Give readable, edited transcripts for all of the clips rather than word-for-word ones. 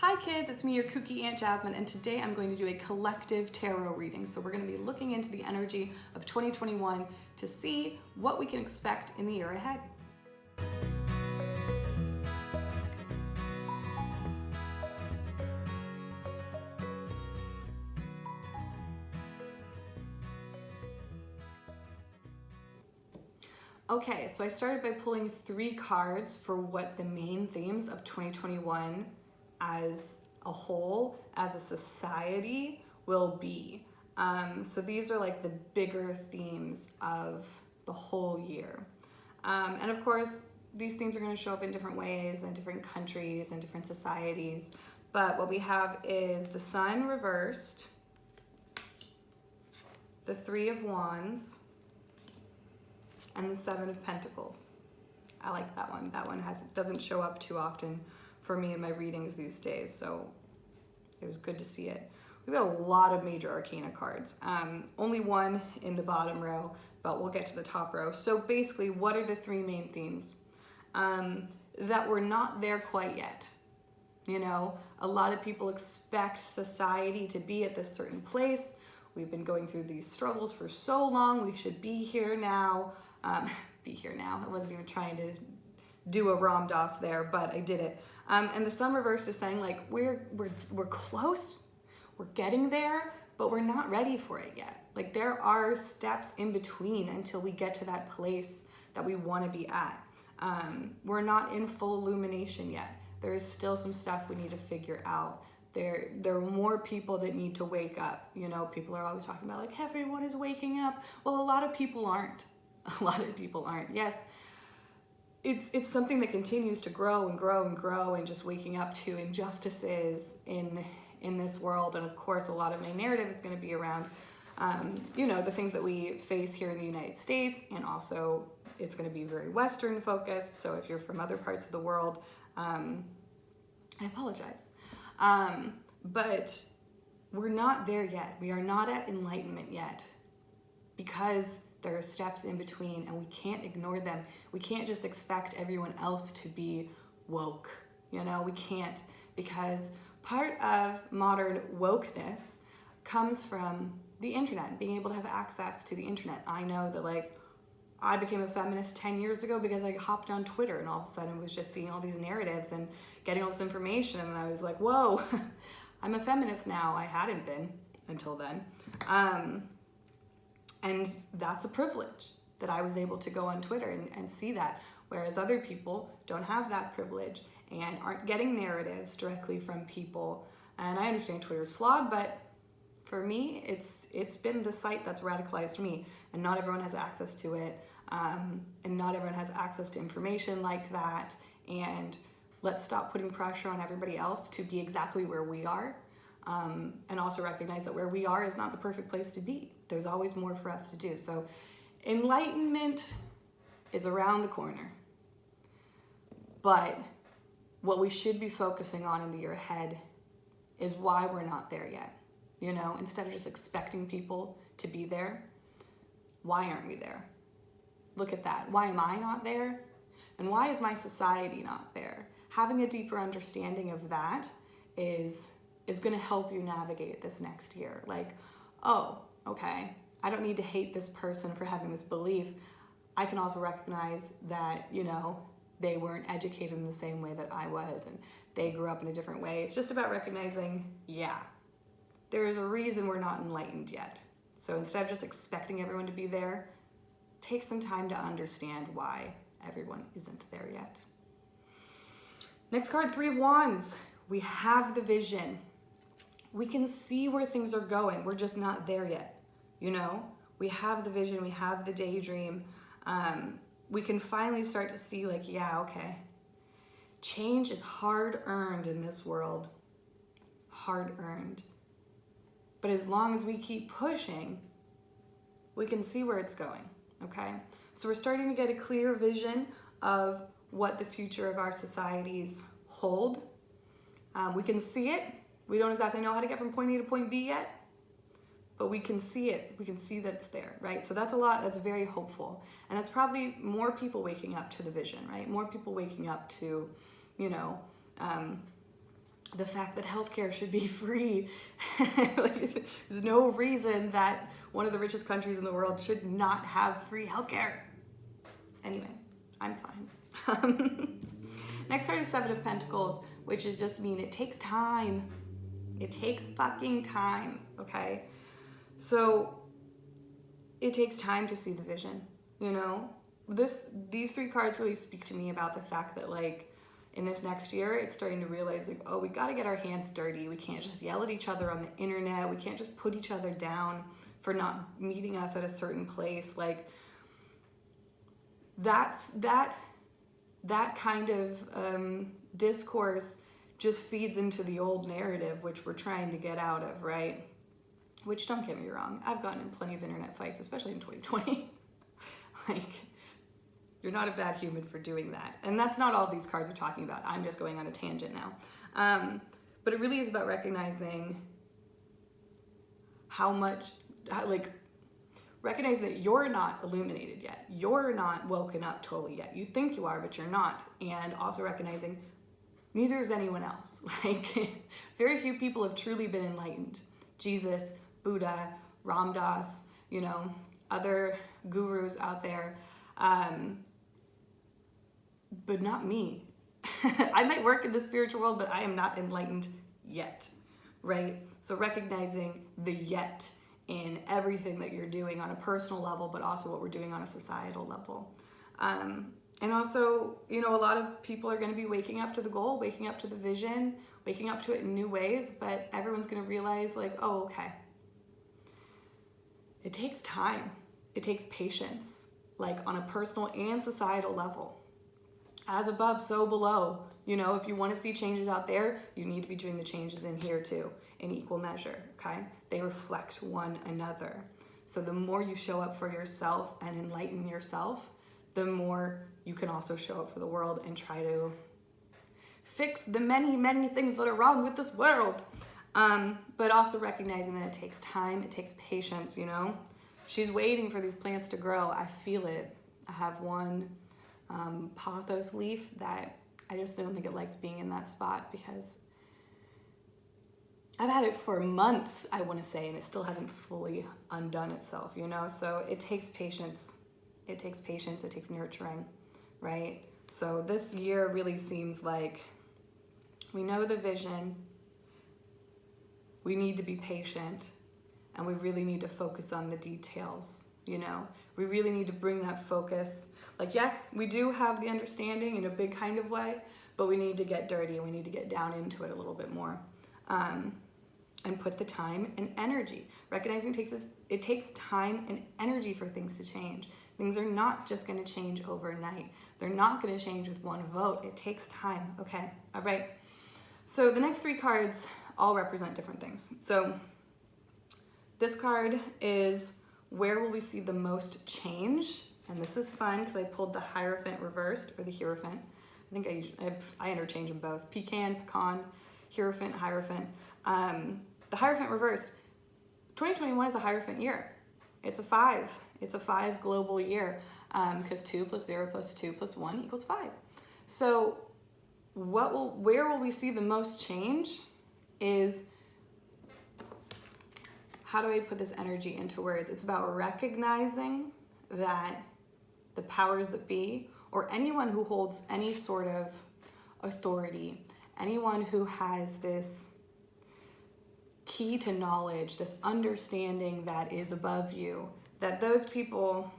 Hi kids, it's me, your kooky Aunt Jasmine, and today I'm going to do a collective tarot reading. So we're going to be looking into the energy of 2021 to see what we can expect in the year ahead. Okay, so I started by pulling 3 cards for what the main themes of 2021 as a whole, as a society, will be. So these are like the bigger themes of the whole year. And of course, these themes are going to show up in different ways in different countries and different societies. But what we have is the Sun reversed, the 3 of Wands, and the 7 of Pentacles. I like that one. That one doesn't show up too often for me in my readings these days, so it was good to see it. We've got a lot of major arcana cards. Only one in the bottom row, but we'll get to the top row. So basically, what are the 3 main themes? That we're not there quite yet. You know, a lot of people expect society to be at this certain place. We've been going through these struggles for so long. We should be here now. Be here now. I wasn't even trying to do a Ram Dass there, but I did it. And the Sun reverse is saying like we're close, we're getting there, but we're not ready for it yet. Like there are steps in between until we get to that place that we want to be at. We're not in full illumination yet. There is still some stuff we need to figure out. There are more people that need to wake up. You know, people are always talking about like everyone is waking up. Well, a lot of people aren't. A lot of people aren't. Yes, it's something that continues to grow and grow and grow, and just waking up to injustices in this world. And of course, a lot of my narrative is going to be around, you know, the things that we face here in the United States, and also it's going to be very Western focused. So if you're from other parts of the world, I apologize. But we're not there yet. We are not at enlightenment yet, because there are steps in between and we can't ignore them. We can't just expect everyone else to be woke. You know, we can't, because part of modern wokeness comes from the internet, being able to have access to the internet. I know that like I became a feminist 10 years ago because I hopped on Twitter and all of a sudden was just seeing all these narratives and getting all this information, and I was like, whoa, I'm a feminist now. I hadn't been until then. And that's a privilege that I was able to go on Twitter and see that, whereas other people don't have that privilege and aren't getting narratives directly from people. And I understand Twitter is flawed, but for me, it's been the site that's radicalized me, and not everyone has access to it, and not everyone has access to information like that. And let's stop putting pressure on everybody else to be exactly where we are, and also recognize that where we are is not the perfect place to be. There's always more for us to do. So enlightenment is around the corner, but what we should be focusing on in the year ahead is why we're not there yet. You know, instead of just expecting people to be there, why aren't we there? Look at that. Why am I not there? And why is my society not there? Having a deeper understanding of that is going to help you navigate this next year. Like, oh, okay, I don't need to hate this person for having this belief. I can also recognize that, you know, they weren't educated in the same way that I was, and they grew up in a different way. It's just about recognizing, yeah, there is a reason we're not enlightened yet. So instead of just expecting everyone to be there, take some time to understand why everyone isn't there yet. Next card, 3 of Wands. We have the vision. We can see where things are going. We're just not there yet. You know, we have the vision, we have the daydream. We can finally start to see like, yeah, okay. Change is hard earned in this world. Hard earned. But as long as we keep pushing, we can see where it's going, okay? So we're starting to get a clear vision of what the future of our societies hold. We can see it. We don't exactly know how to get from point A to point B yet, but we can see it. We can see that it's there, right? So that's a lot. That's very hopeful. And that's probably more people waking up to the vision, right? More people waking up to, you know, the fact that healthcare should be free. Like, there's no reason that one of the richest countries in the world should not have free healthcare. Anyway, I'm fine. Next card is Seven of Pentacles, which is just mean it takes time. It takes fucking time, okay? So it takes time to see the vision, you know? These three cards really speak to me about the fact that, like, in this next year, it's starting to realize, like, oh, we got to get our hands dirty. We can't just yell at each other on the internet. We can't just put each other down for not meeting us at a certain place. Like, that kind of discourse just feeds into the old narrative, which we're trying to get out of, right? Which, don't get me wrong, I've gotten in plenty of internet fights, especially in 2020. Like, you're not a bad human for doing that. And that's not all these cards are talking about. I'm just going on a tangent now. But it really is about recognizing recognize that you're not illuminated yet. You're not woken up totally yet. You think you are, but you're not. And also recognizing neither is anyone else. Like, very few people have truly been enlightened. Jesus, Buddha, Ram Dass, you know, other gurus out there. But not me. I might work in the spiritual world, but I am not enlightened yet, right? So recognizing the yet in everything that you're doing on a personal level, but also what we're doing on a societal level. And also, you know, a lot of people are going to be waking up to the goal, waking up to the vision, waking up to it in new ways, but everyone's going to realize, like, oh, okay. It takes time. It takes patience, like on a personal and societal level. As above, so below. You know, if you want to see changes out there, you need to be doing the changes in here too, in equal measure, okay? They reflect one another. So the more you show up for yourself and enlighten yourself, the more you can also show up for the world and try to fix the many, many things that are wrong with this world. But also recognizing that it takes time, it takes patience, you know? She's waiting for these plants to grow. I feel it. I have one pothos leaf that I just don't think it likes being in that spot because I've had it for months, I want to say, and it still hasn't fully undone itself, you know? So it takes patience. It takes patience. It takes nurturing, right? So this year really seems like we know the vision. We need to be patient, and we really need to focus on the details, you know? We really need to bring that focus. Like, yes, we do have the understanding in a big kind of way, but we need to get dirty and we need to get down into it a little bit more. And put the time and energy. Recognizing it takes time and energy for things to change. Things are not just going to change overnight. They're not going to change with one vote. It takes time. Okay, all right. So the next three cards all represent different things. So this card is where will we see the most change? And this is fun because I pulled the Hierophant reversed, or the Hierophant. I think I interchange them both. Pecan, Hierophant, Hierophant. The Hierophant reversed. 2021 is a Hierophant year. It's a 5. It's a 5 global year because 2 + 0 + 2 + 1 = 5. So where will we see the most change is, how do I put this energy into words? It's about recognizing that the powers that be, or anyone who holds any sort of authority, anyone who has this key to knowledge, this understanding that is above you, that those people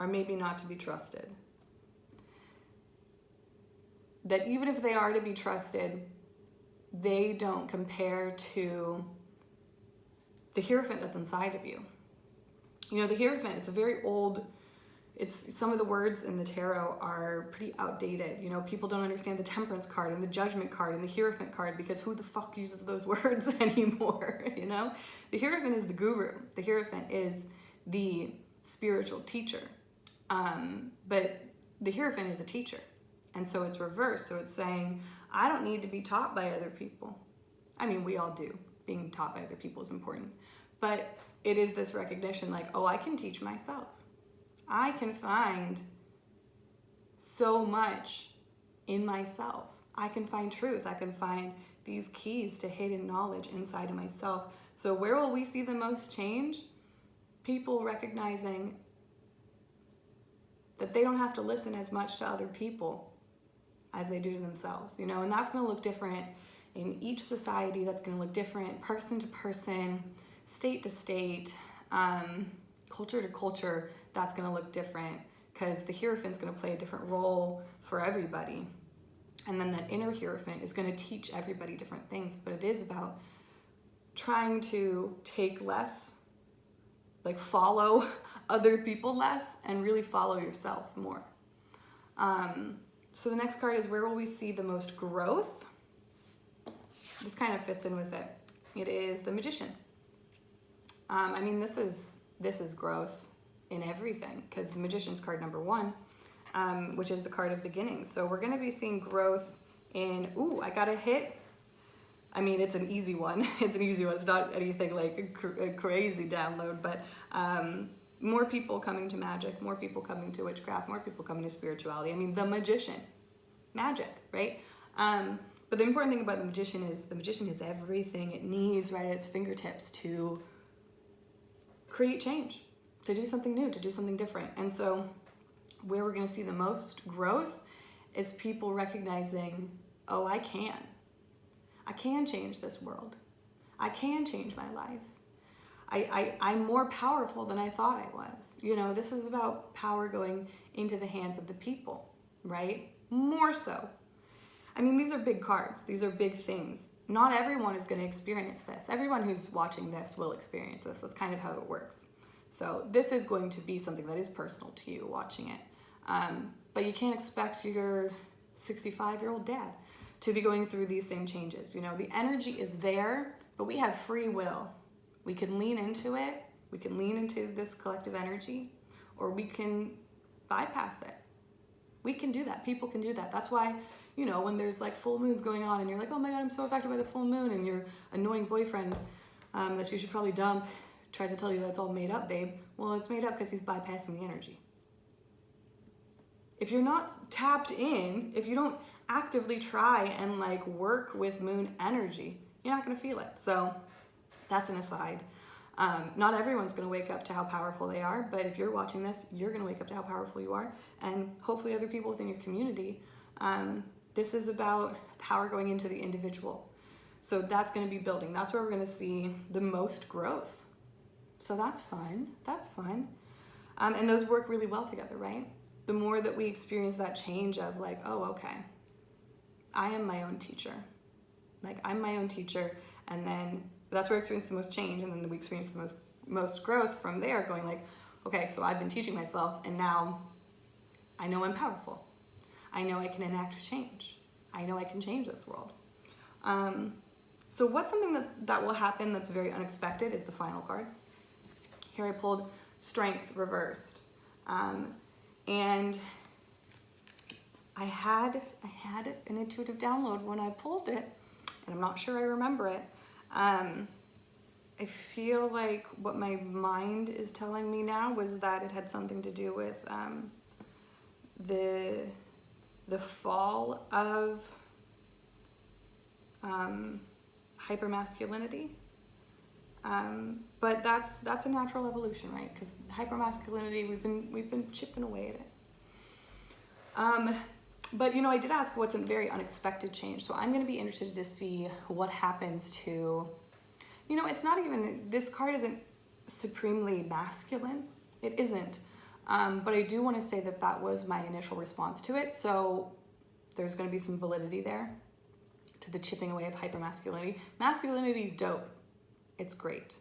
are maybe not to be trusted. That even if they are to be trusted, they don't compare to the Hierophant that's inside of you. You know, the Hierophant, it's a very old, some of the words in the tarot are pretty outdated. You know, people don't understand the Temperance card and the Judgment card and the Hierophant card because who the fuck uses those words anymore, you know? The Hierophant is the guru. The Hierophant is the spiritual teacher. But the Hierophant is a teacher. And so it's reversed. So it's saying, I don't need to be taught by other people. I mean, we all do. Being taught by other people is important. But it is this recognition like, oh, I can teach myself. I can find so much in myself. I can find truth. I can find these keys to hidden knowledge inside of myself. So where will we see the most change? People recognizing that they don't have to listen as much to other people as they do to themselves, you know, and that's going to look different in each society. That's going to look different person to person, state to state, culture to culture. That's going to look different because the Hierophant's going to play a different role for everybody. And then that inner Hierophant is going to teach everybody different things, but it is about trying to take less, like follow other people less, and really follow yourself more. So the next card is, where will we see the most growth? This kind of fits in with it. It is the Magician. I mean, this is growth in everything, because the Magician's card number 1, which is the card of beginnings. So we're going to be seeing growth in, I got a hit. I mean, it's an easy one. It's an easy one. It's not anything like a crazy download, but more people coming to magic, more people coming to witchcraft, more people coming to spirituality. I mean, the Magician, magic, right? But the important thing about the Magician is everything it needs right at its fingertips to create change, to do something new, to do something different. And so where we're going to see the most growth is people recognizing, I can change this world. I can change my life. I'm more powerful than I thought I was. You know, this is about power going into the hands of the people, right? More so. I mean, these are big cards. These are big things. Not everyone is going to experience this. Everyone who's watching this will experience this. That's kind of how it works. So this is going to be something that is personal to you watching it. But you can't expect your 65-year-old dad to be going through these same changes. You know, the energy is there, but we have free will. We can lean into it. We can lean into this collective energy, or we can bypass it. We can do that. People can do that. That's why, you know, when there's like full moons going on and you're like, oh my God, I'm so affected by the full moon, and your annoying boyfriend that you should probably dump tries to tell you that it's all made up, babe. Well, it's made up because he's bypassing the energy. If you're not tapped in, if you don't actively try and like work with moon energy, you're not going to feel it. So that's an aside. Not everyone's going to wake up to how powerful they are, but if you're watching this, you're going to wake up to how powerful you are, and hopefully other people within your community. This is about power going into the individual. So that's going to be building. That's where we're going to see the most growth. So that's fun. That's fun. And those work really well together, right? The more that we experience that change of like, okay, I am my own teacher. Like, I'm my own teacher, and then that's where we experience the most change, and then we experience the most growth from there, going like, okay, so I've been teaching myself, and now I know I'm powerful. I know I can enact change. I know I can change this world. So what's something that will happen that's very unexpected is the final card. Here I pulled Strength reversed. And I had an intuitive download when I pulled it, and I'm not sure I remember it. I feel like what my mind is telling me now was that it had something to do with the fall of hypermasculinity. But that's a natural evolution, right? Because hypermasculinity, we've been chipping away at it. But you know, I did ask what's a very unexpected change. So I'm going to be interested to see what happens to, you know, it's not even, this card isn't supremely masculine. It isn't. But I do want to say that was my initial response to it. So there's going to be some validity there to the chipping away of hypermasculinity. Masculinity is dope. It's great.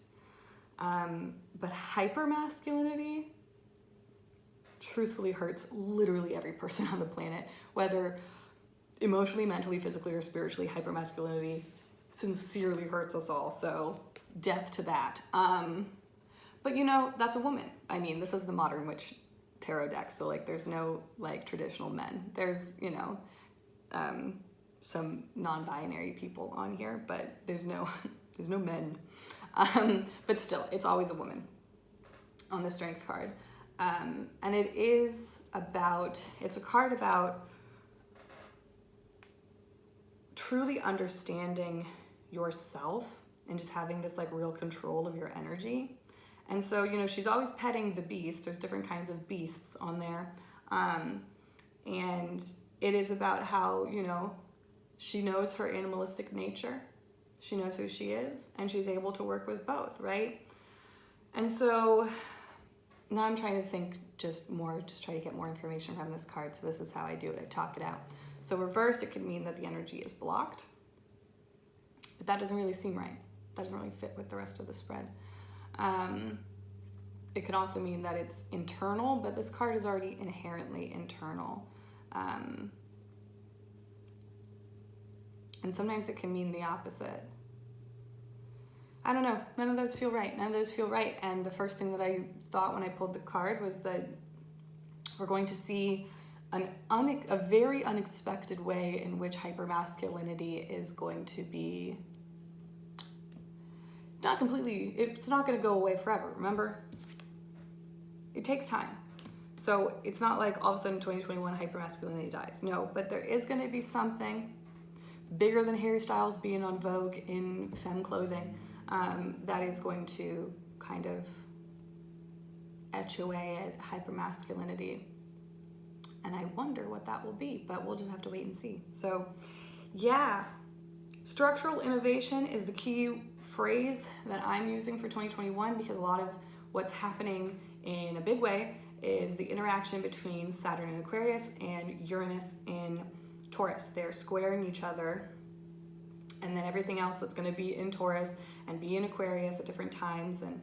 But hypermasculinity truthfully hurts literally every person on the planet, whether emotionally, mentally, physically, or spiritually. Hypermasculinity sincerely hurts us all. So death to that. But you know, that's a woman. I mean, this is the modern witch tarot deck. So like, there's no like traditional men. There's, you know, some non-binary people on here, but there's no men. But still, it's always a woman on the Strength card. And it is about, it's a card about truly understanding yourself and just having this like real control of your energy. And so, you know, she's always petting the beast. There's different kinds of beasts on there. And it is about how, you know, she knows her animalistic nature. She knows who she is, and she's able to work with both, right? And so now I'm trying to think just try to get more information from this card. So this is how I do it. I talk it out. So reversed, it could mean that the energy is blocked. But that doesn't really seem right. That doesn't really fit with the rest of the spread. It could also mean that it's internal, but this card is already inherently internal. And sometimes it can mean the opposite. I don't know. None of those feel right. None of those feel right. And the first thing that I thought when I pulled the card was that we're going to see a very unexpected way in which hypermasculinity is going to be not completely, it's not going to go away forever, remember? It takes time. So it's not like all of a sudden 2021 hypermasculinity dies. No, but there is going to be something bigger than Harry Styles being on Vogue in femme clothing that is going to kind of etch away at hypermasculinity. And I wonder what that will be, but we'll just have to wait and see. So yeah, structural innovation is the key phrase that I'm using for 2021 because a lot of what's happening in a big way is the interaction between Saturn in Aquarius and Uranus in Taurus. They're squaring each other, and then everything else that's going to be in Taurus and be in Aquarius at different times, and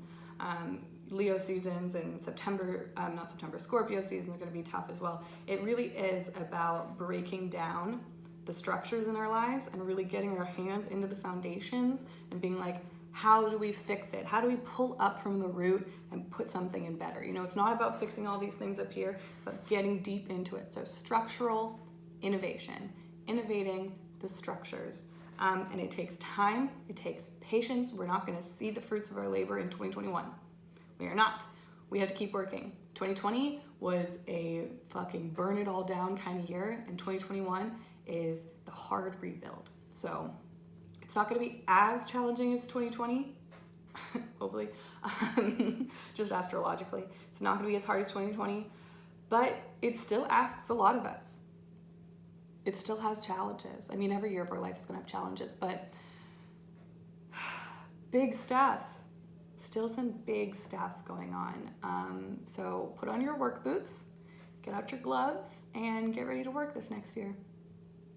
Leo seasons and Scorpio seasons are going to be tough as well. It really is about breaking down the structures in our lives and really getting our hands into the foundations and being like, how do we fix it? How do we pull up from the root and put something in better? You know, it's not about fixing all these things up here, but getting deep into it. So structural innovation, innovating the structures. And it takes time, it takes patience. We're not gonna see the fruits of our labor in 2021. We are not. We have to keep working. 2020 was a fucking burn it all down kind of year, and 2021 is the hard rebuild. So it's not going to be as challenging as 2020, hopefully, just astrologically. It's not going to be as hard as 2020, but it still asks a lot of us. It still has challenges. I mean, every year of our life is going to have challenges, but big stuff. Still some big stuff going on. So put on your work boots, get out your gloves, and get ready to work this next year.